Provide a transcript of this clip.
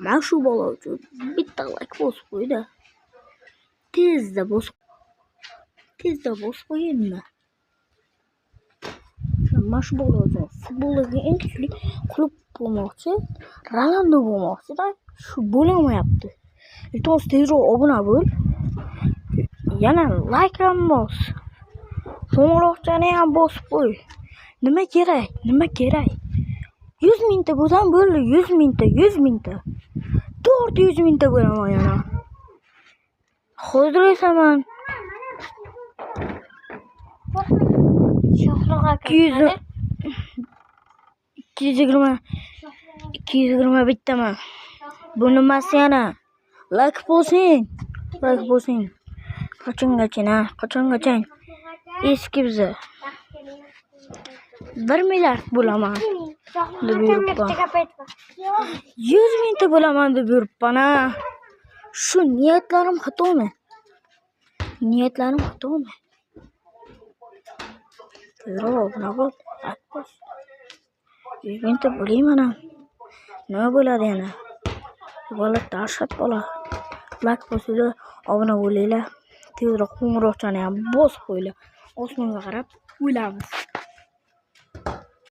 Mana shu bola uchun bitta like bosib qo'ydi. Tezda bosib qo'yingmi? Mana shu bola uchun futboldagi eng kuchli klub bo'lmoqchi, Ronaldo bo'lmoqchi-da, shu bo'lmayapti. Iltimos tezroq obuna bo'l. Yana like ham bos. Qo'ng'iroqchani ham bosib qo'y. Nima kerak? 100 mingta bo'lsam bo'ldi, 100 mingta. 400 mingta bo'laman yana. Hozir esa men 220 bittaman. Bu nimasi yana? Like bosing. Qachongacha? Eski biza 1 milliard bo'laman deb yuribman. 100 mingta bo'laman deb yuribman. Shu niyatlarim xatomi? Tezroq navbat. 100 mingta bo'layman. Nima bo'ladi yana? Bola dahshat bola. Like bosinglar, obuna bo'linglar. Tezroq qo'ng'iroqchani ham bosib qo'yinglar. Osmonga qarab o'ylamiz.